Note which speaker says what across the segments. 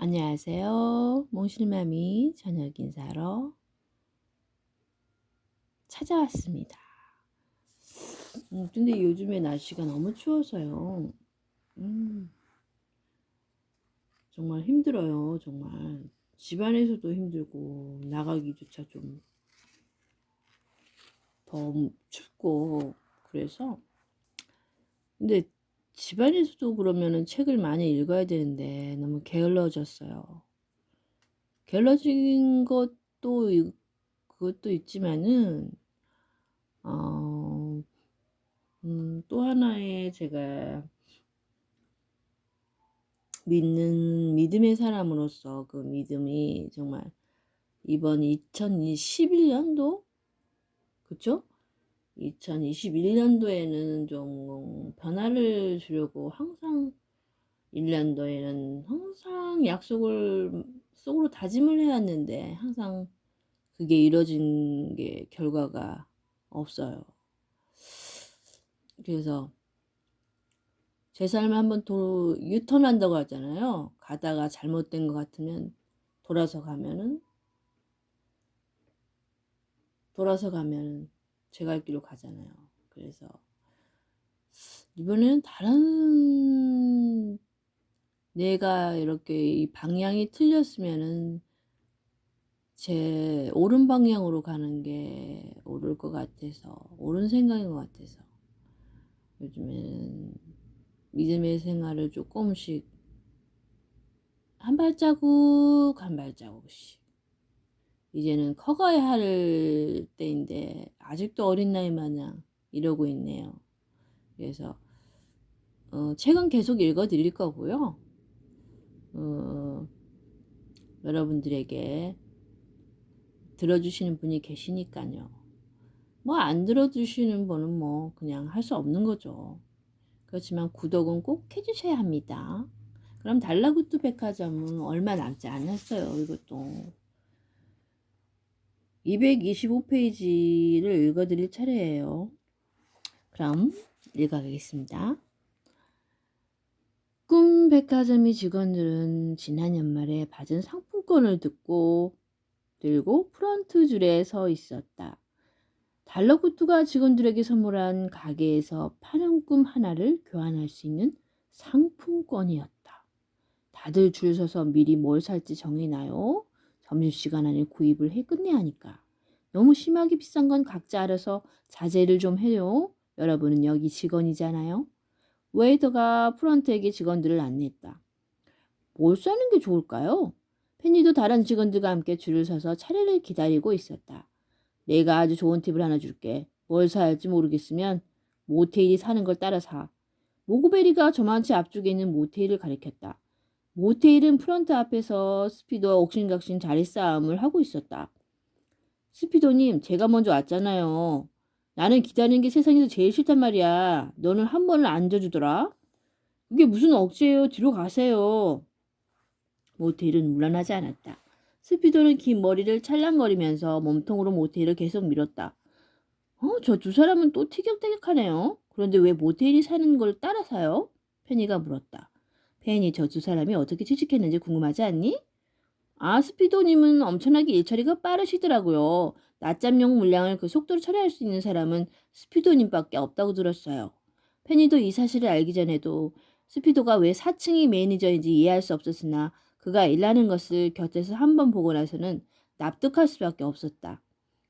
Speaker 1: 안녕하세요. 몽실맘이 저녁 인사로 찾아왔습니다. 근데 요즘에 날씨가 너무 추워서요. 정말 힘들어요. 정말 집안에서도 힘들고 나가기조차 좀 더 춥고 그래서. 근데 집안에서도 그러면은 책을 많이 읽어야 되는데 너무 게을러졌어요. 게을러진 그것도 있지만은 어, 또 하나의 제가 믿는 믿음의 사람으로서 그 믿음이 정말 이번 2021년도, 그쵸? 2021년도에는 좀 변화를 주려고 항상 1년도에는 항상 약속을 속으로 다짐을 해왔는데 항상 그게 이뤄진 게 결과가 없어요. 그래서 제 삶을 한번 유턴한다고 하잖아요. 가다가 잘못된 것 같으면 돌아서 가면은 제 갈 길로 가잖아요. 그래서 이번에는 다른, 내가 이렇게 이 방향이 틀렸으면은 제 옳은 방향으로 가는 게 옳을 것 같아서, 옳은 생각인 것 같아서 요즘에는 믿음의 생활을 조금씩 한 발자국 한 발자국씩, 이제는 커가야 할 때인데 아직도 어린 나이 마냥 이러고 있네요. 그래서 책은 계속 읽어 드릴 거고요. 어, 여러분들에게 들어주시는 분이 계시니까요. 뭐 안 들어주시는 분은 뭐 그냥 할 수 없는 거죠. 그렇지만 구독은 꼭 해주셔야 합니다. 그럼 달라구뚜 백화점은 얼마 남지 않았어요. 이것도 225페이지를 읽어드릴 차례예요. 그럼 읽어가겠습니다. 꿈 백화점의 직원들은 지난 연말에 받은 상품권을 들고 프런트 줄에 서 있었다. 달러구뚜가 직원들에게 선물한 가게에서 파는 꿈 하나를 교환할 수 있는 상품권이었다. 다들 줄 서서 미리 뭘 살지 정해놔요. 점심시간 안에 구입을 해 끝내야 하니까. 너무 심하게 비싼 건 각자 알아서 자제를 좀 해요. 여러분은 여기 직원이잖아요. 웨이터가 프런트에게 직원들을 안내했다. 뭘 사는 게 좋을까요? 펜니도 다른 직원들과 함께 줄을 서서 차례를 기다리고 있었다. 내가 아주 좋은 팁을 하나 줄게. 뭘 사야 할지 모르겠으면 모테일이 사는 걸 따라 사. 모구베리가 저만치 앞쪽에 있는 모테일을 가리켰다. 모테일은 프런트 앞에서 스피도와 옥신각신 자리 싸움을 하고 있었다. 스피도님, 제가 먼저 왔잖아요. 나는 기다리는 게 세상에서 제일 싫단 말이야. 너는 한 번을 앉아주더라. 그게 무슨 억지예요. 뒤로 가세요. 모테일은 물러나지 않았다. 스피도는 긴 머리를 찰랑거리면서 몸통으로 모테일을 계속 밀었다. 저 두 사람은 또 티격태격하네요. 그런데 왜 모테일이 사는 걸 따라 사요? 페니가 물었다. 페니, 저 두 사람이 어떻게 취직했는지 궁금하지 않니? 아, 스피도님은 엄청나게 일처리가 빠르시더라고요. 낮잠용 물량을 그 속도로 처리할 수 있는 사람은 스피도님밖에 없다고 들었어요. 페니도 이 사실을 알기 전에도 스피도가 왜 4층이 매니저인지 이해할 수 없었으나 그가 일하는 것을 곁에서 한번 보고 나서는 납득할 수밖에 없었다.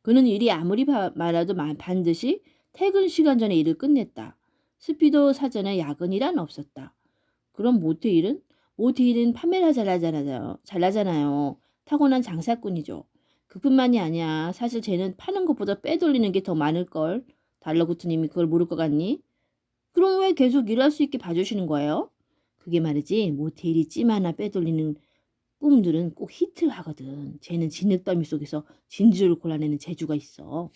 Speaker 1: 그는 일이 아무리 많아도 반드시 퇴근 시간 전에 일을 끝냈다. 스피도 사전에 야근이란 없었다. 그럼 모태일은? 모태일은 판매를 잘하잖아요. 타고난 장사꾼이죠. 그뿐만이 아니야. 사실 쟤는 파는 것보다 빼돌리는 게 더 많을걸. 달러구트님이 그걸 모를 것 같니? 그럼 왜 계속 일할 수 있게 봐주시는 거예요? 그게 말이지, 모태일이 찜 하나 빼돌리는 꿈들은 꼭 히트를 하거든. 쟤는 진흙더미 속에서 진주를 골라내는 재주가 있어.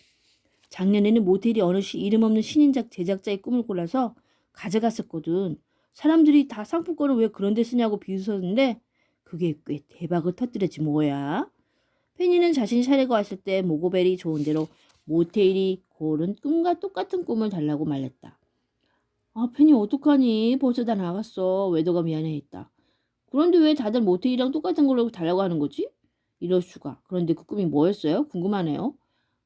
Speaker 1: 작년에는 모텔이 어느 이름 없는 신인작 제작자의 꿈을 골라서 가져갔었거든. 사람들이 다 상품권을 왜 그런 데 쓰냐고 비웃었는데 그게 꽤 대박을 터뜨렸지 뭐야. 페니는 자신이 차례가 왔을 때 모고벨이 좋은 대로 모텔이 고른 꿈과 똑같은 꿈을 달라고 말했다. 아, 페니 어떡하니? 벌써 다 나갔어. 웨더가 미안해했다. 그런데 왜 다들 모텔이랑 똑같은 걸로 달라고 하는 거지? 이럴 수가. 그런데 그 꿈이 뭐였어요? 궁금하네요.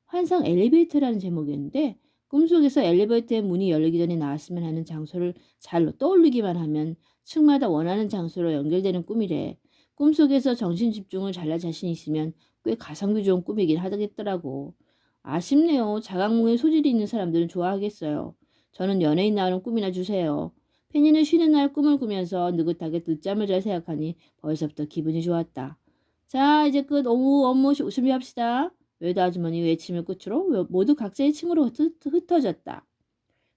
Speaker 1: 환상 엘리베이터라는 제목이었는데 꿈속에서 엘리베이터의 문이 열리기 전에 나왔으면 하는 장소를 잘 떠올리기만 하면 층마다 원하는 장소로 연결되는 꿈이래. 꿈속에서 정신 집중을 잘할 자신 있으면 꽤 가성비 좋은 꿈이긴 하겠더라고. 아쉽네요. 자각몽에 소질이 있는 사람들은 좋아하겠어요. 저는 연예인 나오는 꿈이나 주세요. 페니는 쉬는 날 꿈을 꾸면서 느긋하게 늦잠을 잘 생각하니 벌써부터 기분이 좋았다. 자, 이제 끝. 오후 업무 준비합시다. 외도 아주머니 외침을 끝으로 모두 각자의 층으로 흩어졌다.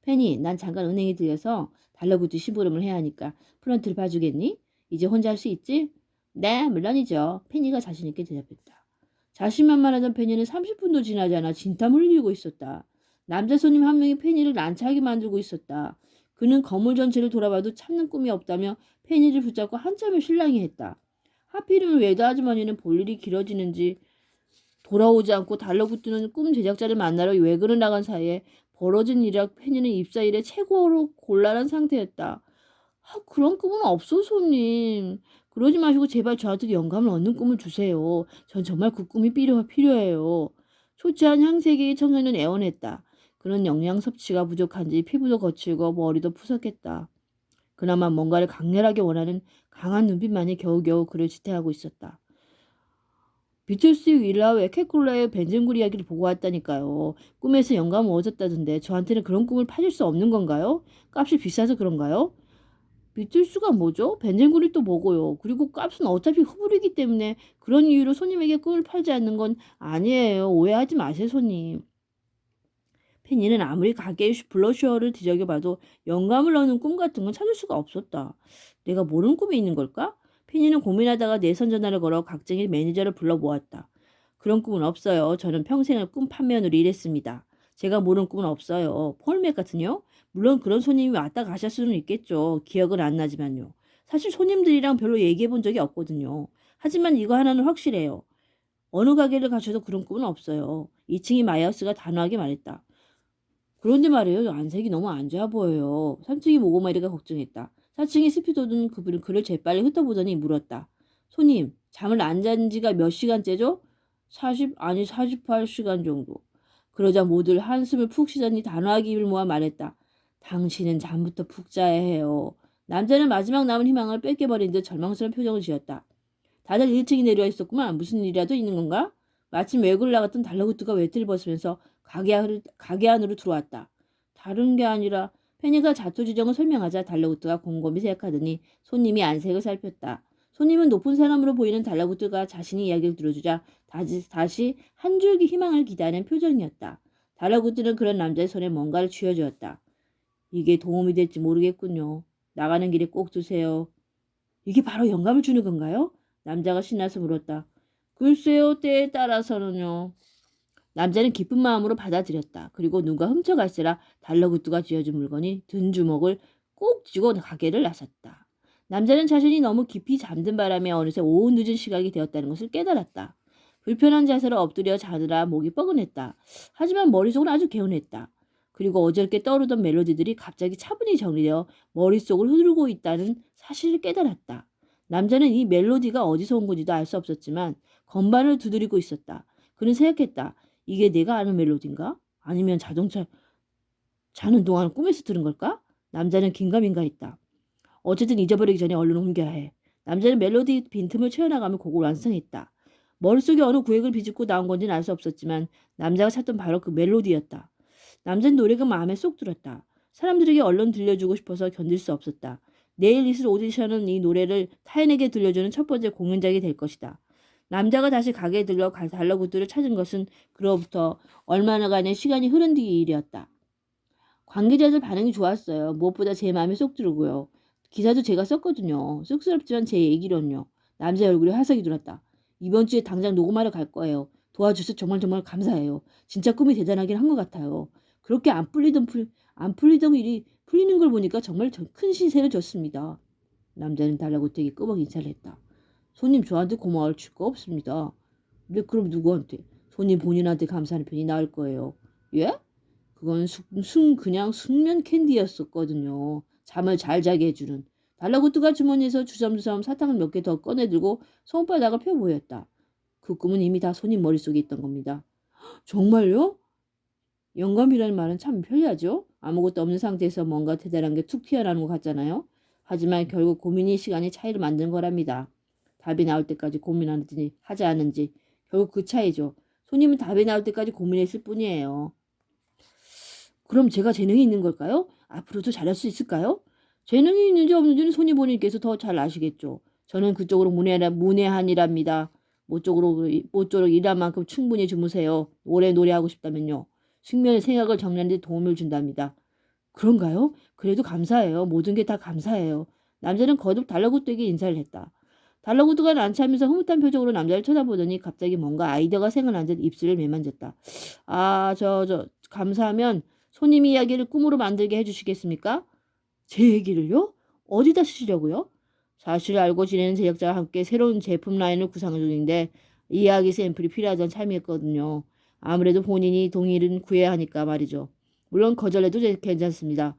Speaker 1: 페니, 난 잠깐 은행에 들려서 달러구두 심부름을 해야 하니까 프런트를 봐주겠니? 이제 혼자 할 수 있지? 네, 물론이죠. 페니가 자신있게 대답했다. 자신만만하던 페니는 30분도 지나지 않아 진땀을 흘리고 있었다. 남자 손님 한 명이 페니를 난처하게 만들고 있었다. 그는 거물 전체를 돌아봐도 찾는 꿈이 없다며 페니를 붙잡고 한참을 실랑이했다. 하필이면 외도 아주머니는 볼 일이 길어지는지 돌아오지 않고 달러붙는 꿈 제작자를 만나러 외근을 나간 사이에 벌어진 일이라 페니는 입사일에 최고로 곤란한 상태였다. 그런 꿈은 없어, 손님. 그러지 마시고 제발 저한테 영감을 얻는 꿈을 주세요. 전 정말 그 꿈이 필요해요. 초췌한 향색의 청년은 애원했다. 그는 영양 섭취가 부족한지 피부도 거칠고 머리도 푸석했다. 그나마 뭔가를 강렬하게 원하는 강한 눈빛만이 겨우겨우 그를 지탱하고 있었다. 비틀스 윌라와 에케콜라의 벤젠굴 이야기를 보고 왔다니까요. 꿈에서 영감을 얻었다던데 저한테는 그런 꿈을 파줄 수 없는 건가요? 값이 비싸서 그런가요? 비틀스가 뭐죠? 벤젠굴이 또 뭐고요? 그리고 값은 어차피 후불이기 때문에 그런 이유로 손님에게 꿈을 팔지 않는 건 아니에요. 오해하지 마세요, 손님. 페니는 아무리 가게의 블러셔를 뒤적여봐도 영감을 얻는 꿈 같은 건 찾을 수가 없었다. 내가 모르는 꿈이 있는 걸까? 페니는 고민하다가 내선 전화를 걸어 각쟁이 매니저를 불러 모았다. 그런 꿈은 없어요. 저는 평생을 꿈 판매원으로 일했습니다. 제가 모르는 꿈은 없어요. 폴맥 같은요? 물론 그런 손님이 왔다 가실 수는 있겠죠. 기억은 안 나지만요. 사실 손님들이랑 별로 얘기해 본 적이 없거든요. 하지만 이거 하나는 확실해요. 어느 가게를 가셔도 그런 꿈은 없어요. 2층이 마이어스가 단호하게 말했다. 그런데 말이에요. 안색이 너무 안 좋아 보여요. 3층이 모고마리가 걱정했다. 4층이 스피도는 그분은 그를 재빨리 흩어보더니 물었다. 손님, 잠을 안 잔 지가 몇 시간째죠? 48시간 정도. 그러자 모두 한숨을 푹 쉬더니 단호하게 입을 모아 말했다. 당신은 잠부터 푹 자야 해요. 남자는 마지막 남은 희망을 뺏겨버린 듯 절망스러운 표정을 지었다. 다들 1층이 내려와 있었구만. 무슨 일이라도 있는 건가? 마침 외구를 나갔던 달러구트가 외투를 벗으면서 가게 안으로 들어왔다. 다른 게 아니라 페니가 자초지정을 설명하자 달러구트가 곰곰이 생각하더니 손님이 안색을 살폈다. 손님은 높은 사람으로 보이는 달러구트가 자신이 이야기를 들어주자 다시 한 줄기 희망을 기다리는 표정이었다. 달러구트는 그런 남자의 손에 뭔가를 쥐어주었다. 이게 도움이 될지 모르겠군요. 나가는 길에 꼭 드세요. 이게 바로 영감을 주는 건가요? 남자가 신나서 물었다. 글쎄요, 때에 따라서는요. 남자는 기쁜 마음으로 받아들였다. 그리고 누가 훔쳐갈세라 달러구두가 쥐어준 물건이 든 주먹을 꼭 쥐고 가게를 나섰다. 남자는 자신이 너무 깊이 잠든 바람에 어느새 오후 늦은 시각이 되었다는 것을 깨달았다. 불편한 자세로 엎드려 자느라 목이 뻐근했다. 하지만 머릿속은 아주 개운했다. 그리고 어저께 떠오르던 멜로디들이 갑자기 차분히 정리되어 머릿속을 흐르고 있다는 사실을 깨달았다. 남자는 이 멜로디가 어디서 온 건지도 알 수 없었지만 건반을 두드리고 있었다. 그는 생각했다. 이게 내가 아는 멜로디인가? 아니면 자동차 자는 동안 꿈에서 들은 걸까? 남자는 긴가민가했다. 어쨌든 잊어버리기 전에 얼른 옮겨야 해. 남자는 멜로디 빈틈을 채워나가며 곡을 완성했다. 머릿속에 어느 구획을 비집고 나온 건지는 알 수 없었지만 남자가 찾던 바로 그 멜로디였다. 남자는 노래가 마음에 쏙 들었다. 사람들에게 얼른 들려주고 싶어서 견딜 수 없었다. 내일 있을 오디션은 이 노래를 타인에게 들려주는 첫 번째 공연장이 될 것이다. 남자가 다시 가게에 들러 달러구두를 찾은 것은 그로부터 얼마나간의 시간이 흐른 뒤의 일이었다. 관계자들 반응이 좋았어요. 무엇보다 제 마음에 쏙 들고요. 기사도 제가 썼거든요. 쑥스럽지만 제 얘기론요. 남자 얼굴에 화석이 돌았다. 이번 주에 당장 녹음하러 갈 거예요. 도와주셔서 정말 감사해요. 진짜 꿈이 대단하긴 한 것 같아요. 그렇게 안 풀리던 일이 풀리는 걸 보니까 정말 큰 신세를 졌습니다. 남자는 달라붙에게 끄벅 인사를 했다. 손님 저한테 고마울 거 없습니다. 근데 그럼 누구한테? 손님 본인한테 감사하는 편이 나을 거예요. 예? 그건 그냥 숙면 캔디였었거든요. 잠을 잘 자게 해주는. 달라구트가 주머니에서 주섬주섬 사탕을 몇 개 더 꺼내들고 손바닥을 펴 보였다. 그 꿈은 이미 다 손님 머릿속에 있던 겁니다. 정말요? 영감이라는 말은 참 편리하죠. 아무것도 없는 상태에서 뭔가 대단한 게 툭 튀어나오는 것 같잖아요. 하지만 결국 고민이 시간의 차이를 만드는 거랍니다. 답이 나올 때까지 고민하는지 하지 않은지 결국 그 차이죠. 손님은 답이 나올 때까지 고민했을 뿐이에요. 그럼 제가 재능이 있는 걸까요? 앞으로도 잘할 수 있을까요? 재능이 있는지 없는지는 손님분께서 더 잘 아시겠죠. 저는 그쪽으로 문외한이랍니다. 모쪼록 일한 만큼 충분히 주무세요. 오래 노래하고 싶다면요. 숙면의 생각을 정리하는 데 도움을 준답니다. 그런가요? 그래도 감사해요. 모든 게 다 감사해요. 남자는 거듭 달러구뜨에게 인사를 했다. 달러구뜨가 난처하면서 흐뭇한 표정으로 남자를 쳐다보더니 갑자기 뭔가 아이디어가 생각난 듯 입술을 매만졌다. 감사하면 손님 이야기를 꿈으로 만들게 해주시겠습니까? 제 얘기를요? 어디다 쓰시려고요? 사실을 알고 지내는 제작자와 함께 새로운 제품 라인을 구상 중인데 이야기 샘플이 필요하던 참이었거든요. 아무래도 본인이 동의를 구해야 하니까 말이죠. 물론 거절해도 괜찮습니다.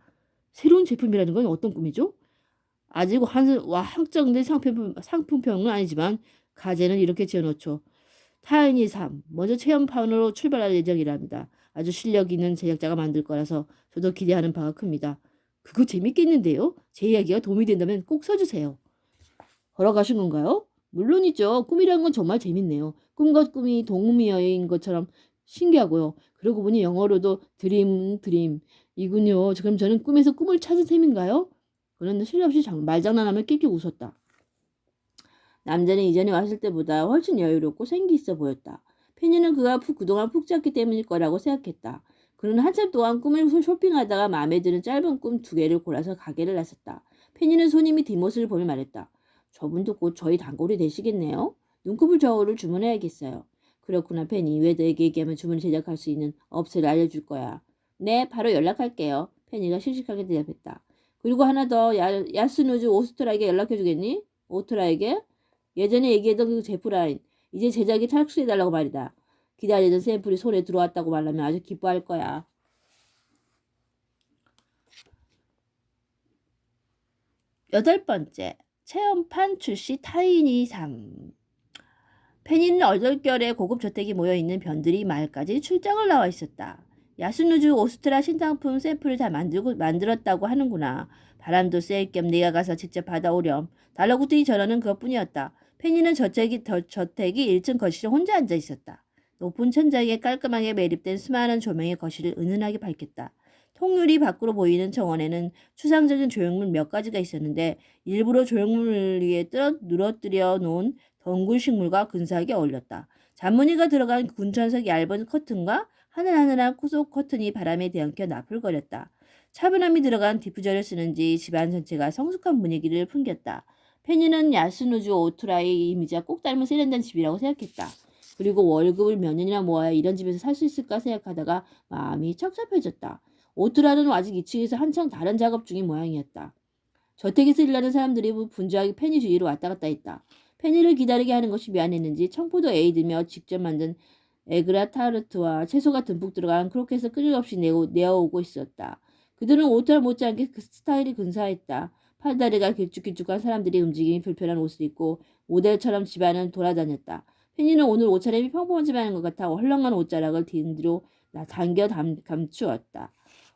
Speaker 1: 새로운 제품이라는 건 어떤 꿈이죠? 아직 확정된 상품평은 아니지만 가제는 이렇게 지어놓죠. 타인이 3. 먼저 체험판으로 출발할 예정이랍니다. 아주 실력 있는 제작자가 만들 거라서 저도 기대하는 바가 큽니다. 그거 재밌겠는데요? 제 이야기가 도움이 된다면 꼭 써주세요. 걸어가신 건가요? 물론이죠. 꿈이라는 건 정말 재밌네요. 꿈과 꿈이 동의어인 것처럼 신기하고요. 그러고 보니 영어로도 드림 이군요. 그럼 저는 꿈에서 꿈을 찾은 셈인가요? 그런데 실없이 말장난하며 낄낄 웃었다. 남자는 이전에 왔을 때보다 훨씬 여유롭고 생기 있어 보였다. 페니는 그가 그동안 푹 잤기 때문일 거라고 생각했다. 그는 한참 동안 꿈을 쇼핑하다가 마음에 드는 짧은 꿈 2개를 골라서 가게를 나섰다. 페니는 손님이 뒷모습을 보며 말했다. 저분도 곧 저희 단골이 되시겠네요. 눈꺼풀 저울을 주문해야겠어요. 그렇구나 페니. 왜 너에게 얘기하면 주문을 제작할 수 있는 업체를 알려줄 거야. 네, 바로 연락할게요. 페니가 씩씩하게 대답했다. 그리고 하나 더 야스누즈 오스트라에게 연락해주겠니? 오트라에게? 예전에 얘기했던 그 제프라인. 이제 제작이 착수해달라고 말이다. 기다리던 샘플이 손에 들어왔다고 말하면 아주 기뻐할 거야. 8번째. 체험판 출시 타이니 3. 페니는 얼떨결에 고급 저택이 모여있는 변두리 마을까지 출장을 나와 있었다. 야스누즈 오스트라 신상품 샘플을 다 만들었다고 하는구나. 바람도 쐴 겸 내가 가서 직접 받아오렴. 달러구트의 전화는 그것뿐이었다. 페니는 저택이 1층 거실에 혼자 앉아 있었다. 높은 천장에 깔끔하게 매립된 수많은 조명이 거실을 은은하게 밝혔다. 통유리 밖으로 보이는 정원에는 추상적인 조형물 몇 가지가 있었는데 일부러 조형물 위에 누러뜨려 놓은 덩굴 식물과 근사하게 어울렸다. 잔무늬가 들어간 군천색 얇은 커튼과 하늘하늘한 코속 커튼이 바람에 뒤엉켜 나풀거렸다. 차분함이 들어간 디퓨저를 쓰는지 집안 전체가 성숙한 분위기를 풍겼다. 페니는 야스누즈 오투라의 이미지와 꼭 닮은 세련된 집이라고 생각했다. 그리고 월급을 몇 년이나 모아야 이런 집에서 살 수 있을까 생각하다가 마음이 척잡혀졌다. 오투라는 아직 2층에서 한창 다른 작업 중인 모양이었다. 저택에서 일하는 사람들이 분주하게 페니 주위로 왔다 갔다 했다. 페니를 기다리게 하는 것이 미안했는지 청포도 에이드며 직접 만든 에그라 타르트와 채소가 듬뿍 들어간 크로켓을 끊임없이 내어오고 있었다. 그들은 오투라 못지않게 그 스타일이 근사했다. 팔다리가 길쭉길쭉한 사람들이 움직임이 불편한 옷을 입고 모델처럼 집안을 돌아다녔다. 페니는 오늘 옷차림이 평범하지만 않은 것 같아 헐렁한 옷자락을 뒤로 당겨 감추었다.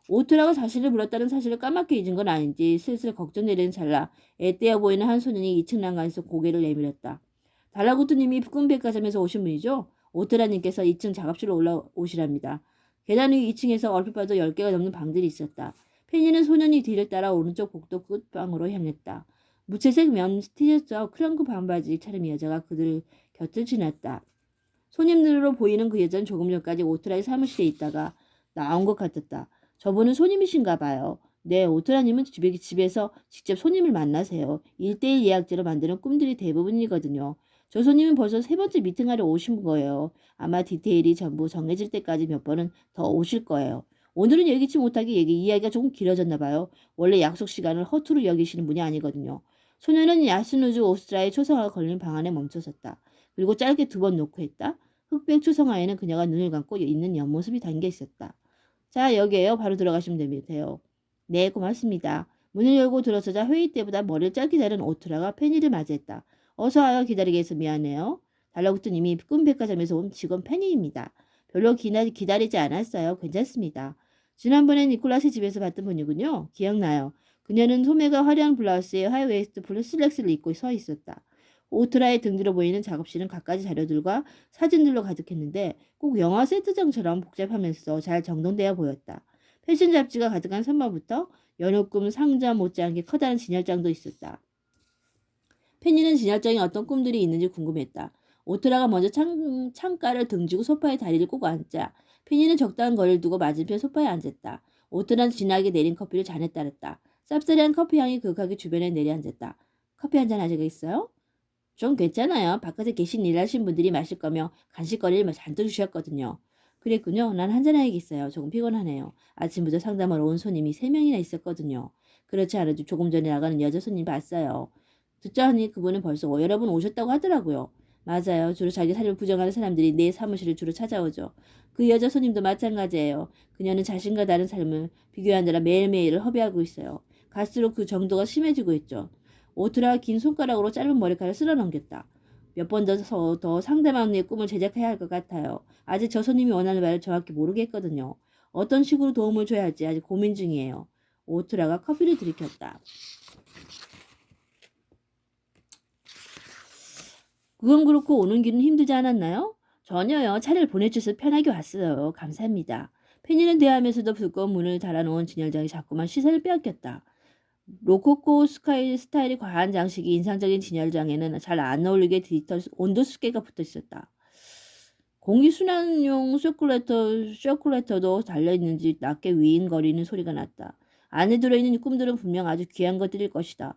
Speaker 1: 오투라가 자신을 불렀다는 사실을 까맣게 잊은 건 아닌지 슬슬 걱정되는 찰나 애때어 보이는 한 소년이 2층 난간에서 고개를 내밀었다. 달라구트님이 꿈백화점에서 오신 분이죠? 오투라님께서 2층 작업실로 올라오시랍니다. 계단 위 2층에서 얼핏 봐도 10개가 넘는 방들이 있었다. 페니는 소년이 뒤를 따라 오른쪽 복도 끝방으로 향했다. 무채색 면 티셔츠와 크렁크 반바지 차림의 여자가 그들 곁을 지났다. 손님들로 보이는 그 여자는 조금 전까지 오투라의 사무실에 있다가 나온 것 같았다. 저분은 손님이신가 봐요. 네, 오투라님은 집에서 직접 손님을 만나세요. 1대1 예약제로 만드는 꿈들이 대부분이거든요. 저 손님은 벌써 3번째 미팅하러 오신 거예요. 아마 디테일이 전부 정해질 때까지 몇 번은 더 오실 거예요. 오늘은 예기치 못하게 이야기가 조금 길어졌나 봐요. 원래 약속 시간을 허투루 여기시는 분이 아니거든요. 소녀는 야스누즈 오스트라의 초상화가 걸린 방 안에 멈춰섰다. 그리고 짧게 2번 노크했다. 흑백 초상화에는 그녀가 눈을 감고 있는 옆모습이 담겨 있었다. 자, 여기에요. 바로 들어가시면 돼요. 네, 고맙습니다. 문을 열고 들어서자 회의 때보다 머리를 짧게 자른 오트라가 페니를 맞이했다. 어서 와요. 기다리게 해서 미안해요. 달라붙은 이미 꿈 백화점에서 온 직원 페니입니다. 별로 기다리지 않았어요. 괜찮습니다. 지난번에 니콜라스 집에서 봤던 분이군요. 기억나요. 그녀는 소매가 화려한 블라우스에 하이웨이스트 블루 슬랙스를 입고 서 있었다. 오트라의 등 뒤로 보이는 작업실은 갖가지 자료들과 사진들로 가득했는데 꼭 영화 세트장처럼 복잡하면서 잘 정돈되어 보였다. 패션 잡지가 가득한 선반부터 연호꿈 상자 못지않게 커다란 진열장도 있었다. 페니는 진열장에 어떤 꿈들이 있는지 궁금했다. 오트라가 먼저 창가를 등지고 소파에 다리를 꼬고 앉자 페니는 적당한 거리를 두고 맞은편 소파에 앉았다. 오트라는 진하게 내린 커피를 잔에 따랐다. 쌉싸리한 커피 향이 그윽하게 주변에 내려앉았다. 커피 한잔 하시겠어요? 좀 괜찮아요. 바깥에 계신 일하신 분들이 마실 거며 간식거리를 잔뜩 주셨거든요. 그랬군요. 난 한잔해야겠어요. 조금 피곤하네요. 아침부터 상담하러 온 손님이 3명이나 있었거든요. 그렇지 않아도 조금 전에 나가는 여자 손님 봤어요. 듣자 하니 그분은 벌써 여러 분 오셨다고 하더라고요. 맞아요. 주로 자기 삶을 부정하는 사람들이 내 사무실을 주로 찾아오죠. 그 여자 손님도 마찬가지예요. 그녀는 자신과 다른 삶을 비교하느라 매일매일을 허비하고 있어요. 갈수록 그 정도가 심해지고 있죠. 오트라가 긴 손가락으로 짧은 머리카락을 쓸어 넘겼다. 몇 번 더 상대방의 꿈을 제작해야 할 것 같아요. 아직 저 손님이 원하는 말을 정확히 모르겠거든요. 어떤 식으로 도움을 줘야 할지 아직 고민 중이에요. 오트라가 커피를 들이켰다. 그건 그렇고 오는 길은 힘들지 않았나요? 전혀요. 차를 보내주셔서 편하게 왔어요. 감사합니다. 페니는 대하면서도 두꺼운 문을 달아놓은 진열장이 자꾸만 시선을 빼앗겼다. 로코코 스타일이 과한 장식이 인상적인 진열장에는 잘 안 어울리게 디지털 온도 습계가 붙어 있었다. 공기순환용 서큘레이터도 달려있는지 낮게 윙거리는 소리가 났다. 안에 들어있는 꿈들은 분명 아주 귀한 것들일 것이다.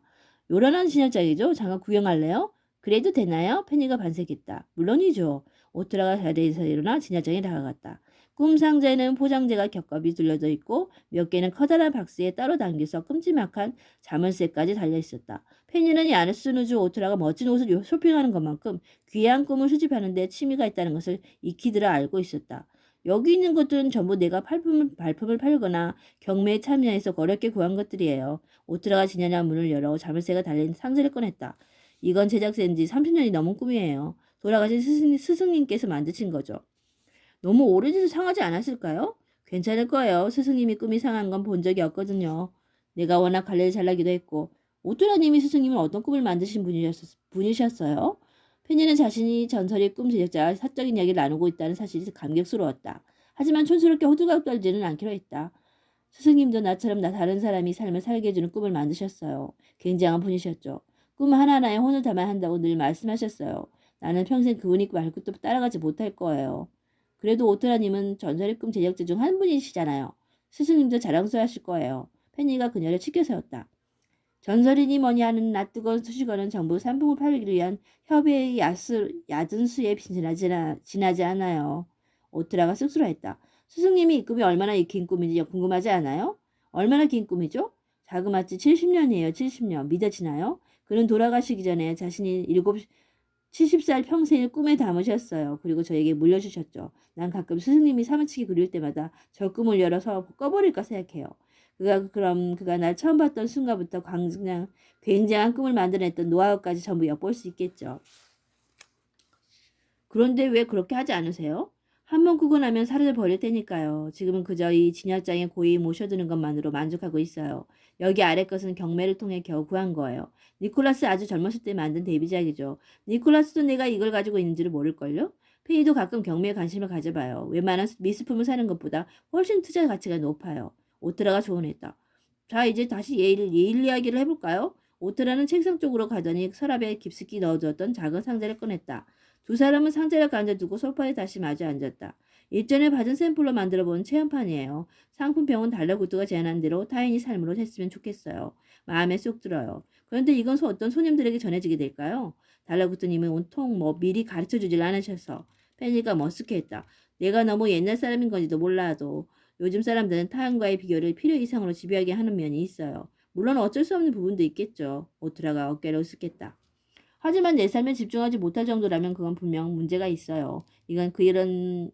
Speaker 1: 요란한 진열장이죠? 잠깐 구경할래요? 그래도 되나요? 페니가 반색했다. 물론이죠. 오트라가 자리에서 일어나 진열장에 다가갔다. 꿈 상자에는 포장재가 겹겹이 둘러져 있고 몇 개는 커다란 박스에 따로 담겨서 큼지막한 자물쇠까지 달려있었다. 페니는 야누스누즈 오트라가 멋진 옷을 쇼핑하는 것만큼 귀한 꿈을 수집하는 데 취미가 있다는 것을 익히들어 알고 있었다. 여기 있는 것들은 전부 내가 발품을 팔거나 경매에 참여해서 어렵게 구한 것들이에요. 오트라가 진열장 문을 열어 자물쇠가 달린 상자를 꺼냈다. 이건 제작된 지 30년이 넘은 꿈이에요. 돌아가신 스승님께서 만드신 거죠. 너무 오래돼서 상하지 않았을까요? 괜찮을 거예요. 스승님이 꿈이 상한 건 본 적이 없거든요. 내가 워낙 관리를 잘하기도 했고. 오토라님이 스승님은 어떤 꿈을 만드신 분이셨어요? 페니는 자신이 전설의 꿈 제작자와 사적인 이야기를 나누고 있다는 사실이 감격스러웠다. 하지만 촌스럽게 호들갑 떨지는 않기로 했다. 스승님도 나처럼 다른 사람이 삶을 살게 해주는 꿈을 만드셨어요. 굉장한 분이셨죠. 꿈 하나하나에 혼을 담아야 한다고 늘 말씀하셨어요. 나는 평생 그분이 말고도 따라가지 못할 거예요. 그래도 오토라님은 전설의 꿈 제작자 중 한 분이시잖아요. 스승님도 자랑스러워하실 거예요. 페니가 그녀를 치켜 세웠다. 전설이니 뭐니 하는 낯뜨거운 수식어는 정부 상품을 팔기 위한 협회의 얕은 수에 지나지 않아요. 오트라가 쑥스러워했다. 스승님이 이 꿈이 얼마나 긴 꿈인지 궁금하지 않아요? 얼마나 긴 꿈이죠? 자그마치 70년이에요. 70년. 믿어지나요? 그는 돌아가시기 전에 자신이 70살 평생을 꿈에 담으셨어요. 그리고 저에게 물려주셨죠. 난 가끔 스승님이 사무치게 그릴 때마다 저 꿈을 열어서 꺼버릴까 생각해요. 그가 날 처음 봤던 순간부터 굉장한 꿈을 만들어냈던 노하우까지 전부 엿볼 수 있겠죠. 그런데 왜 그렇게 하지 않으세요? 한번 꾸고 나면 살을 버릴 테니까요. 지금은 그저 이 진열장에 고이 모셔두는 것만으로 만족하고 있어요. 여기 아래 것은 경매를 통해 겨우 구한 거예요. 니콜라스 아주 젊었을 때 만든 데뷔작이죠. 니콜라스도 내가 이걸 가지고 있는지를 모를걸요? 페이도 가끔 경매에 관심을 가져봐요. 웬만한 미술품을 사는 것보다 훨씬 투자 가치가 높아요. 오트라가 조언했다. 자, 이제 다시 예일 이야기를 해볼까요? 오트라는 책상 쪽으로 가더니 서랍에 깊숙이 넣어두었던 작은 상자를 꺼냈다. 두 사람은 상자를 가져두고 소파에 다시 마주 앉았다. 일전에 받은 샘플로 만들어본 체험판이에요. 상품평은 달러구두가 제안한 대로 타인이 삶으로 했으면 좋겠어요. 마음에 쏙 들어요. 그런데 이건 어떤 손님들에게 전해지게 될까요? 달러구두님은 온통 미리 가르쳐주질 않으셔서 페니가 머쓱해했다. 내가 너무 옛날 사람인 건지도 몰라도 요즘 사람들은 타인과의 비교를 필요 이상으로 집요하게 하는 면이 있어요. 물론 어쩔 수 없는 부분도 있겠죠. 오트라가 어깨를 으쓱했다. 하지만 내 삶에 집중하지 못할 정도라면 그건 분명 문제가 있어요. 이건 이런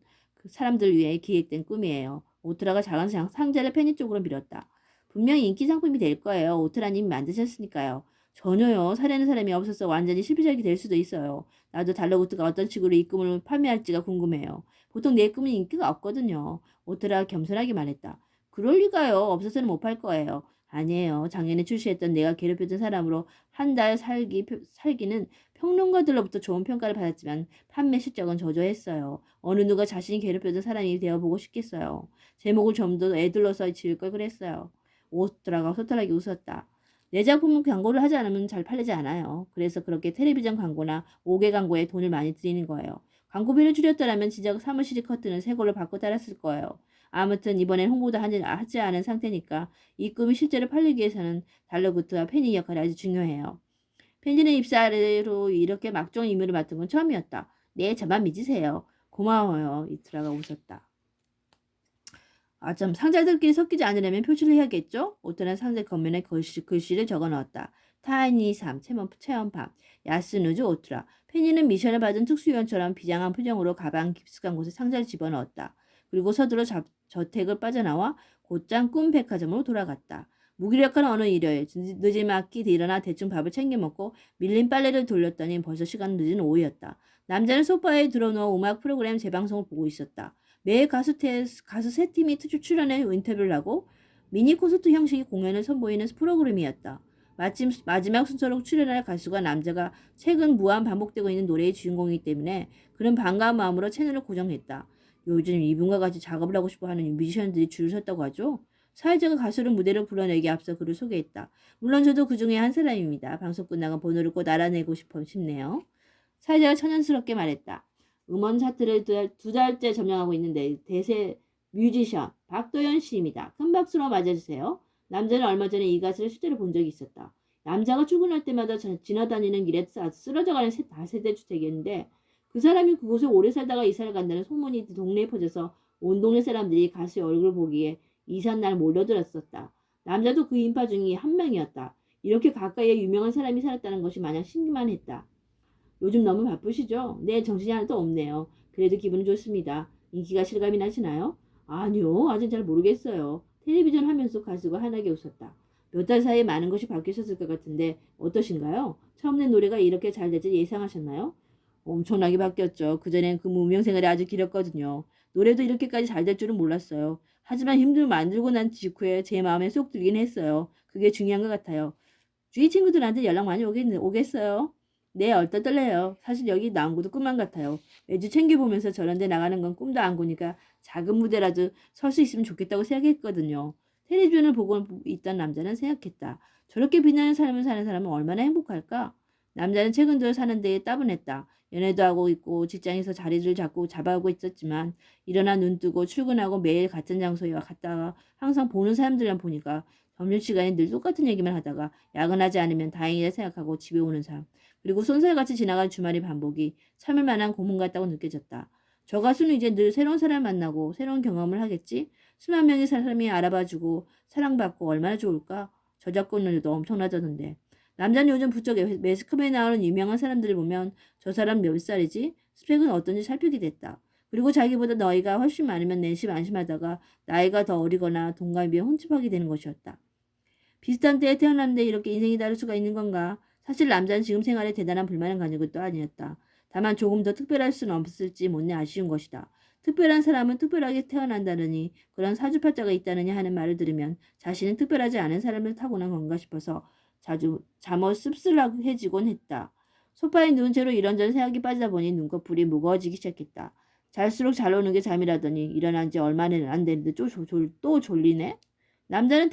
Speaker 1: 사람들 위해 기획된 꿈이에요. 오트라가 작은 상자를 페니 쪽으로 밀었다. 분명히 인기 상품이 될 거예요. 오트라님이 만드셨으니까요. 전혀요. 사려는 사람이 없어서 완전히 실비적이 될 수도 있어요. 나도 달러구트가 어떤 식으로 이 꿈을 판매할지가 궁금해요. 보통 내 꿈은 인기가 없거든요. 오트라 겸손하게 말했다. 그럴 리가요. 없어서는 못 팔 거예요. 아니에요. 작년에 출시했던 내가 괴롭혔던 사람으로 한 달 살기는 평론가들로부터 좋은 평가를 받았지만 판매 실적은 저조했어요. 어느 누가 자신이 괴롭혔던 사람이 되어보고 싶겠어요. 제목을 좀 더 애들러서 지을 걸 그랬어요. 오스트라가 소탈하게 웃었다. 내 작품은 광고를 하지 않으면 잘 팔리지 않아요. 그래서 그렇게 텔레비전 광고나 5개 광고에 돈을 많이 들이는 거예요. 광고비를 줄였더라면 진작 사무실 커튼을 새 걸로 바꿔 달았을 거예요. 아무튼 이번엔 홍보도 하지 않은 상태니까 이 꿈이 실제로 팔리기 위해서는 달러구트와 팬이 역할이 아주 중요해요. 펜지는 입사로 이렇게 막종 임무를 맡은 건 처음이었다. 네, 저만 믿으세요. 고마워요. 이트라가 웃었다. 참 상자들끼리 섞이지 않으려면 표시를 해야겠죠? 오토는 상자 겉면에 글씨를 적어 넣었다. 타이니 3, 체험팜, 야스누즈 오트라. 펜이는 미션을 받은 특수요원처럼 비장한 표정으로 가방 깊숙한 곳에 상자를 집어넣었다. 그리고 서둘러 저택을 빠져나와 곧장 꿈 백화점으로 돌아갔다. 무기력한 어느 일요일 늦지막히 일어나 대충 밥을 챙겨 먹고 밀린 빨래를 돌렸더니 벌써 시간 늦은 오후였다. 남자는 소파에 들어누워 음악 프로그램 재방송을 보고 있었다. 매일 가수 세 팀이 출연해 인터뷰를 하고 미니 콘서트 형식의 공연을 선보이는 프로그램이었다. 마침 마지막 순서로 출연할 가수가 남자가 최근 무한 반복되고 있는 노래의 주인공이기 때문에 그는 반가운 마음으로 채널을 고정했다. 요즘 이분과 같이 작업을 하고 싶어 하는 뮤지션들이 줄을 섰다고 하죠. 사회자가 가수를 무대로 불러내기 앞서 그를 소개했다. 물론 저도 그 중에 한 사람입니다. 방송 끝나고 번호를 꼭 알아내고 싶네요. 사회자가 천연스럽게 말했다. 음원 차트를 두 달째 점령하고 있는데 대세 뮤지션 박도연 씨입니다. 큰 박수로 맞아주세요. 남자는 얼마 전에 이 가수를 실제로 본 적이 있었다. 남자가 출근할 때마다 지나다니는 길에 쓰러져가는 다세대 주택이었는데 그 사람이 그곳에 오래 살다가 이사를 간다는 소문이 동네에 퍼져서 온 동네 사람들이 가수의 얼굴을 보기에 이삿날 몰려들었었다. 남자도 그 인파 중에 한 명이었다. 이렇게 가까이에 유명한 사람이 살았다는 것이 마냥 신기만 했다. 요즘 너무 바쁘시죠? 네, 정신이 하나도 없네요. 그래도 기분은 좋습니다. 인기가 실감이 나시나요? 아니요, 아직 잘 모르겠어요. 텔레비전 하면서 가수가 환하게 웃었다. 몇 달 사이에 많은 것이 바뀌셨을 것 같은데 어떠신가요? 처음 낸 노래가 이렇게 잘 될지 예상하셨나요? 엄청나게 바뀌었죠. 그전엔 그 무명 생활이 아주 길었거든요. 노래도 이렇게까지 잘 될 줄은 몰랐어요. 하지만 힘들고 만들고 난 직후에 제 마음에 쏙 들긴 했어요. 그게 중요한 것 같아요. 주위 친구들한테 연락 많이 오겠어요? 네, 얼떨떨해요. 사실 여기 나온 것도 꿈만 같아요. 매주 챙겨보면서 저런 데 나가는 건 꿈도 안 꾸니까 작은 무대라도 설 수 있으면 좋겠다고 생각했거든요. 텔레비전을 보고 있던 남자는 생각했다. 저렇게 빛나는 삶을 사는 사람은 얼마나 행복할까? 남자는 최근 들어 사는 데에 따분했다. 연애도 하고 있고 직장에서 자리를 잡아오고 있었지만 일어나 눈 뜨고 출근하고 매일 같은 장소에 갔다가 항상 보는 사람들만 보니까 점심시간에 늘 똑같은 얘기만 하다가 야근하지 않으면 다행이라 생각하고 집에 오는 사람. 그리고 손살같이 지나간 주말의 반복이 참을 만한 고문 같다고 느껴졌다. 저 가수는 이제 늘 새로운 사람을 만나고 새로운 경험을 하겠지? 수만 명의 사람이 알아봐주고 사랑받고 얼마나 좋을까? 저작권료도 엄청나졌는데. 남자는 요즘 부쩍 매스컴에 나오는 유명한 사람들을 보면 저 사람 몇 살이지? 스펙은 어떤지 살피게 됐다. 그리고 자기보다 나이가 훨씬 많으면 내심 안심하다가 나이가 더 어리거나 동갑이면 혼집하게 되는 것이었다. 비슷한 때에 태어났는데 이렇게 인생이 다를 수가 있는 건가? 사실 남자는 지금 생활에 대단한 불만을 가진 것도 아니었다. 다만 조금 더 특별할 수는 없을지 못내 아쉬운 것이다. 특별한 사람은 특별하게 태어난다느니 그런 사주팔자가 있다느냐 하는 말을 들으면 자신은 특별하지 않은 사람을 타고난 건가 싶어서 자주 잠옷 씁쓸해지곤 했다. 소파에 누운 채로 이런저런 생각이 빠지다 보니 눈꺼풀이 무거워지기 시작했다. 잘수록 잘 오는 게 잠이라더니 일어난 지 얼마는 안 됐는데 또 졸리네? 남자는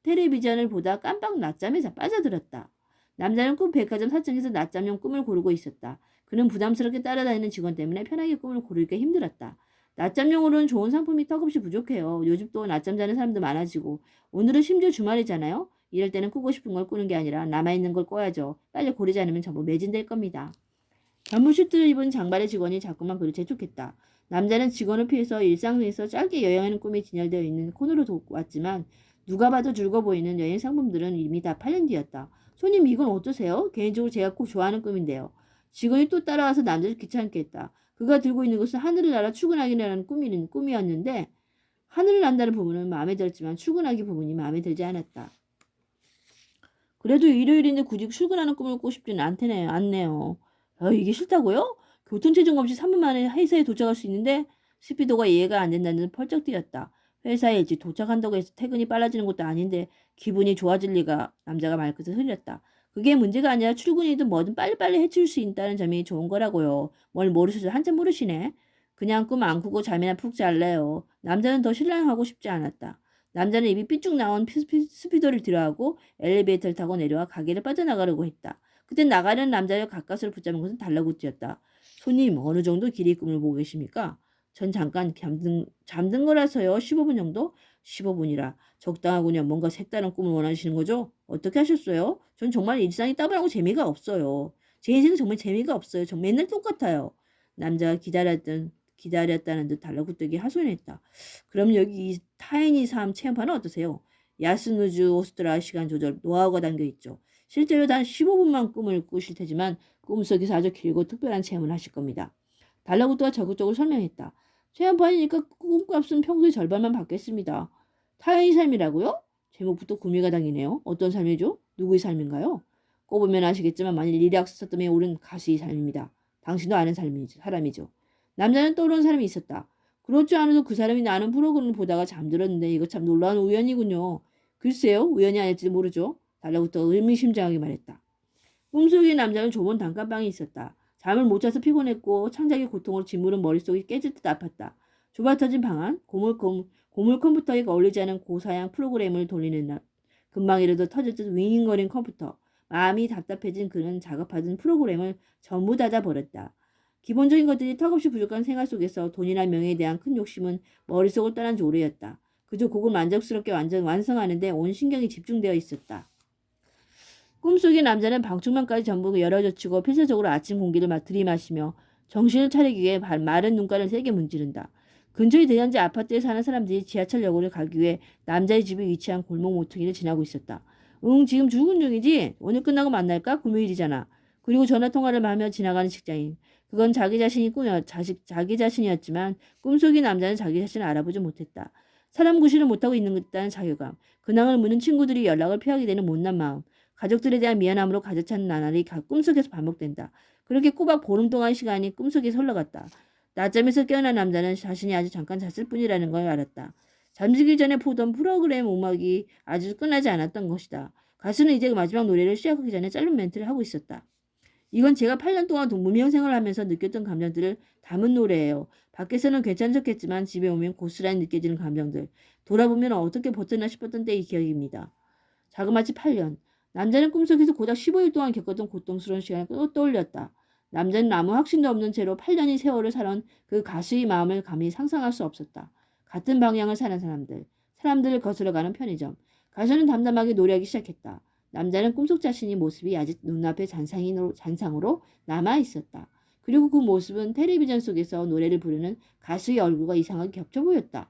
Speaker 1: 텔레비전을 보다 깜빡 낮잠에 빠져들었다. 남자는 꿈 백화점 사정에서 낮잠용 꿈을 고르고 있었다. 그는 부담스럽게 따라다니는 직원 때문에 편하게 꿈을 고르기가 힘들었다. 낮잠용으로는 좋은 상품이 턱없이 부족해요. 요즘 또 낮잠 자는 사람도 많아지고 오늘은 심지어 주말이잖아요. 이럴 때는 꾸고 싶은 걸 꾸는 게 아니라 남아있는 걸 꿔야죠. 빨리 고르지 않으면 전부 매진될 겁니다. 전문 슈트를 입은 장발의 직원이 자꾸만 그를 재촉했다. 남자는 직원을 피해서 일상에서 짧게 여행하는 꿈이 진열되어 있는 코너로 왔지만 누가 봐도 즐거워 보이는 여행 상품들은 이미 다 팔린 뒤였다. 손님 이건 어떠세요? 개인적으로 제가 꼭 좋아하는 꿈인데요. 직원이 또 따라와서 남자를 귀찮게 했다. 그가 들고 있는 것은 하늘을 날아 출근하기라는 꿈이었는데 하늘을 난다는 부분은 마음에 들었지만 출근하기 부분이 마음에 들지 않았다. 그래도 일요일인데 굳이 출근하는 꿈을 꾸고 싶지는 않네요. 이게 싫다고요? 교통체증 없이 3분 만에 회사에 도착할 수 있는데 스피드가 이해가 안 된다는 듯 펄쩍 뛰었다. 회사에 일찍 도착한다고 해서 퇴근이 빨라지는 것도 아닌데 기분이 좋아질 리가. 남자가 말끝을 흐렸다. 그게 문제가 아니라 출근이든 뭐든 빨리빨리 해칠 수 있다는 점이 좋은 거라고요. 뭘 모르셔서 한참 모르시네. 그냥 꿈 안 꾸고 잠이나 푹 잘래요. 남자는 더 신랑하고 싶지 않았다. 남자는 입이 삐쭉 나온 스피더를 들어하고 엘리베이터를 타고 내려와 가게를 빠져나가려고 했다. 그때 나가려는 남자를 가까스로 붙잡은 것은 달라붙지였다. 손님, 어느 정도 길이의 꿈을 보고 계십니까? 전 잠깐 잠든 거라서요. 15분 정도? 15분이라 적당하군요. 뭔가 색다른 꿈을 원하시는 거죠? 어떻게 하셨어요? 전 정말 일상이 따분하고 재미가 없어요. 제 인생은 정말 재미가 없어요. 전 맨날 똑같아요. 남자가 기다렸다는 듯 달라붙더기 하소연했다. 그럼 여기 이 타인이 삶 체험판은 어떠세요? 야스누즈 오스트라 시간 조절 노하우가 담겨 있죠. 실제로 단 15분만 꿈을 꾸실 테지만 꿈속에서 아주 길고 특별한 체험을 하실 겁니다. 달라붙어가 적극적으로 설명했다. 체험판이니까 꿈값은 평소의 절반만 받겠습니다. 타인의 삶이라고요? 제목부터 구미가 당기네요. 어떤 삶이죠? 누구의 삶인가요? 꼽으면 아시겠지만 만일 리락스터 때문에 오른 가수의 삶입니다. 당신도 아는 사람이죠. 남자는 떠오르는 사람이 있었다. 그렇지 않아도 그 사람이 나는 프로그램을 보다가 잠들었는데 이거 참 놀라운 우연이군요. 글쎄요, 우연이 아닐지도 모르죠. 달라붙어 의미심장하게 말했다. 꿈속의 남자는 좁은 단칸방에 있었다. 잠을 못 자서 피곤했고 창작의 고통으로 짓무른 머릿속이 깨질 듯 아팠다. 좁아터진 방 안, 고물 컴퓨터에 어울리지 않은 고사양 프로그램을 돌리는 날. 금방이라도 터질 듯 윙윙거린 컴퓨터. 마음이 답답해진 그는 작업하던 프로그램을 전부 닫아버렸다. 기본적인 것들이 턱없이 부족한 생활 속에서 돈이나 명예에 대한 큰 욕심은 머릿속을 떠난 지 오래였다. 그저 곡을 만족스럽게 완성하는데 온 신경이 집중되어 있었다. 꿈속의 남자는 방충망까지 전부 열어젖히고 필사적으로 아침 공기를 들이마시며 정신을 차리기 위해 마른 눈가를 세게 문지른다. 근처의 대전지 아파트에 사는 사람들이 지하철역으로 가기 위해 남자의 집이 위치한 골목 모퉁이를 지나고 있었다. 응, 지금 출근 중이지? 오늘 끝나고 만날까? 금요일이잖아. 그리고 전화통화를 하며 지나가는 직장인. 그건 자기 자신이었지만 꿈속의 남자는 자기 자신을 알아보지 못했다. 사람 구실을 못하고 있는 듯한 자괴감. 근황을 묻는 친구들이 연락을 피하게 되는 못난 마음. 가족들에 대한 미안함으로 가득 찬 나날이 꿈속에서 반복된다. 그렇게 꼬박 보름 동안 시간이 꿈속에서 흘러갔다. 낮잠에서 깨어난 남자는 자신이 아주 잠깐 잤을 뿐이라는 걸 알았다. 잠들기 전에 보던 프로그램 음악이 아주 끝나지 않았던 것이다. 가수는 이제 마지막 노래를 시작하기 전에 짧은 멘트를 하고 있었다. 이건 제가 8년 동안 무명 생활을 하면서 느꼈던 감정들을 담은 노래예요. 밖에서는 괜찮았겠지만 집에 오면 고스란히 느껴지는 감정들. 돌아보면 어떻게 버텼나 싶었던 때의 기억입니다. 자그마치 8년. 남자는 꿈속에서 고작 15일 동안 겪었던 고통스러운 시간을 또 떠올렸다. 남자는 아무 확신도 없는 채로 8년의 세월을 살아온 그 가수의 마음을 감히 상상할 수 없었다. 같은 방향을 사는 사람들을 거스러가는 편의점. 가수는 담담하게 노래하기 시작했다. 남자는 꿈속 자신의 모습이 아직 눈앞에 잔상으로 남아 있었다. 그리고 그 모습은 텔레비전 속에서 노래를 부르는 가수의 얼굴과 이상하게 겹쳐 보였다.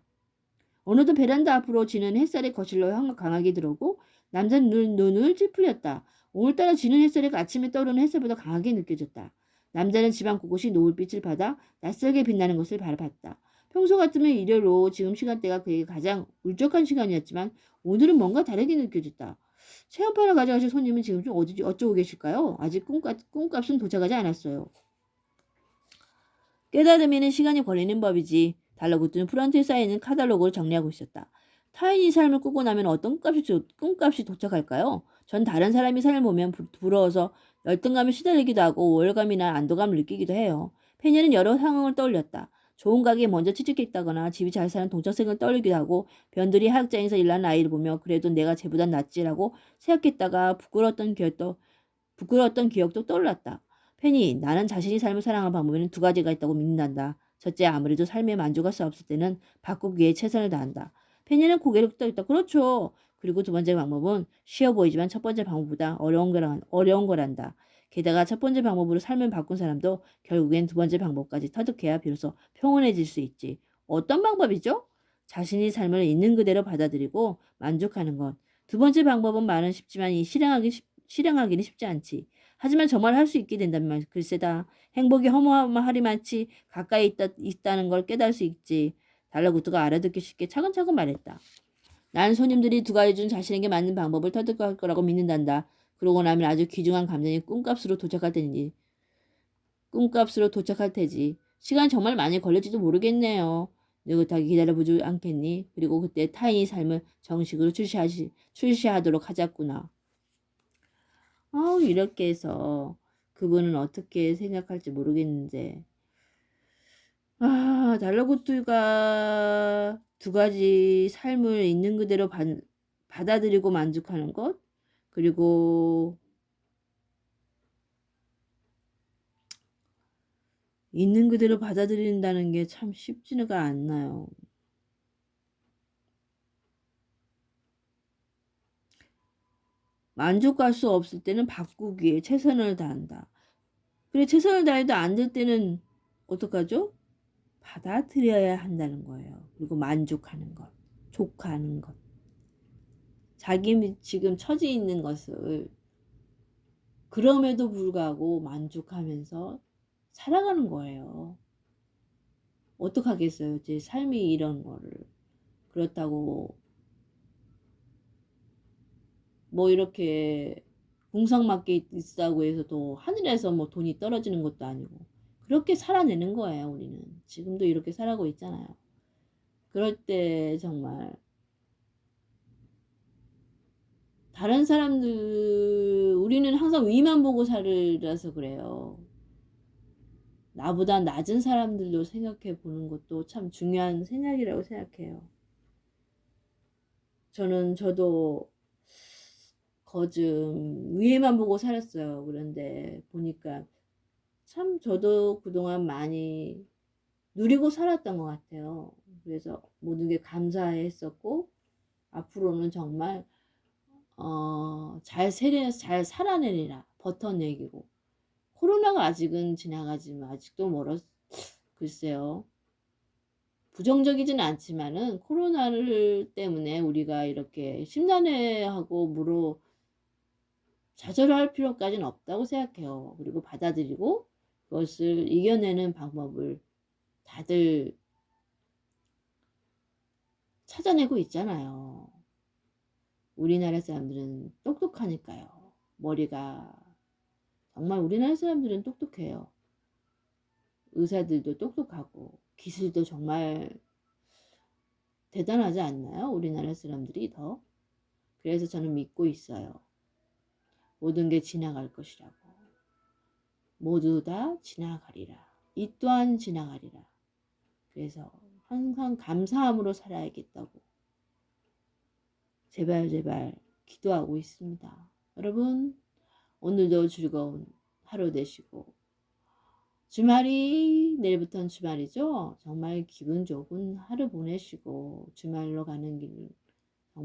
Speaker 1: 어느덧 베란다 앞으로 지는 햇살이 거실로 강하게 들어오고 남자는 눈을 찌푸렸다. 오늘따라 지는 햇살이 아침에 떠오르는 햇살보다 강하게 느껴졌다. 남자는 집안 곳곳이 노을빛을 받아 낯설게 빛나는 것을 바라봤다. 평소 같으면 일요일 오후 지금 시간대가 그에게 가장 울적한 시간이었지만 오늘은 뭔가 다르게 느껴졌다. 체험판을 가져가실 손님은 지금 좀 어쩌고 계실까요? 아직 꿈값은 도착하지 않았어요. 깨달음에는 시간이 걸리는 법이지. 달라붙는 프런트에 쌓이는 카탈로그를 정리하고 있었다. 타인이 삶을 꾸고 나면 어떤 꿈값이 도착할까요? 전 다른 사람이 삶을 보면 부러워서 열등감에 시달리기도 하고 우월감이나 안도감을 느끼기도 해요. 페니는 여러 상황을 떠올렸다. 좋은 가게에 먼저 취직했다거나 집이 잘 사는 동창생을 떠올리기도 하고 변두리 하역장에서 일하는 아이를 보며 그래도 내가 쟤보단 낫지라고 생각했다가 부끄러웠던 기억도 떠올랐다. 페니, 나는 자신이 삶을 살아가는 방법에는 두 가지가 있다고 믿는단다. 첫째, 아무래도 삶에 만족할 수 없을 때는 바꾸기 위해 최선을 다한다. 페니는 고개를 끄덕였다. 그렇죠. 그리고 두 번째 방법은 쉬워 보이지만 첫 번째 방법보다 어려운 거란다. 게다가 첫 번째 방법으로 삶을 바꾼 사람도 결국엔 두 번째 방법까지 터득해야 비로소 평온해질 수 있지. 어떤 방법이죠? 자신이 삶을 있는 그대로 받아들이고 만족하는 것. 두 번째 방법은 말은 쉽지만 실행하기는 쉽지 않지. 하지만 정말 할 수 있게 된다면 글쎄다. 행복이 허무하리만치 가까이 있다는 걸 깨달을 수 있지. 달러구트가 알아듣기 쉽게 차근차근 말했다. 난 손님들이 두 가지 중 자신에게 맞는 방법을 터득할 거라고 믿는단다. 그러고 나면 아주 귀중한 감정이 꿈값으로 도착할 테지. 시간 정말 많이 걸릴지도 모르겠네요. 느긋하게 기다려보지 않겠니? 그리고 그때 타인이 삶을 정식으로 출시하도록 하자꾸나. 이렇게 해서 그분은 어떻게 생각할지 모르겠는데, 달러구트가 두 가지 삶을 있는 그대로 받아들이고 만족하는 것, 그리고 있는 그대로 받아들인다는 게 참 쉽지가 않나요. 만족할 수 없을 때는 바꾸기에 최선을 다한다. 그래, 최선을 다해도 안 될 때는 어떡하죠? 받아들여야 한다는 거예요. 그리고 만족하는 것, 족하는 것. 자기 지금 처지 있는 것을 그럼에도 불구하고 만족하면서 살아가는 거예요. 어떡하겠어요? 제 삶이 이런 거를. 그렇다고 뭐 이렇게 궁상맞게 있다고 해서 또 하늘에서 뭐 돈이 떨어지는 것도 아니고 그렇게 살아내는 거예요. 우리는 지금도 이렇게 살아가고 있잖아요. 그럴 때 정말 다른 사람들 우리는 항상 위만 보고 살아서 그래요. 나보다 낮은 사람들도 생각해 보는 것도 참 중요한 생각이라고 생각해요. 저도 거즘 위에만 보고 살았어요. 그런데 보니까 참 저도 그동안 많이 누리고 살았던 것 같아요. 그래서 모든 게 감사했었고 앞으로는 정말 잘 살아내리라 버텨내기고 코로나가 아직은 지나가지만 아직도 글쎄요. 부정적이진 않지만은 코로나를 때문에 우리가 이렇게 심란해하고 좌절할 필요까지는 없다고 생각해요. 그리고 받아들이고 그것을 이겨내는 방법을 다들 찾아내고 있잖아요. 우리나라 사람들은 똑똑하니까요. 머리가 정말 우리나라 사람들은 똑똑해요. 의사들도 똑똑하고 기술도 정말 대단하지 않나요? 우리나라 사람들이 더. 그래서 저는 믿고 있어요. 모든 게 지나갈 것이라고. 모두 다 지나가리라. 이 또한 지나가리라. 그래서 항상 감사함으로 살아야겠다고 제발 기도하고 있습니다. 여러분 오늘도 즐거운 하루 되시고 내일부터는 주말이죠. 정말 기분 좋은 하루 보내시고 주말로 가는 길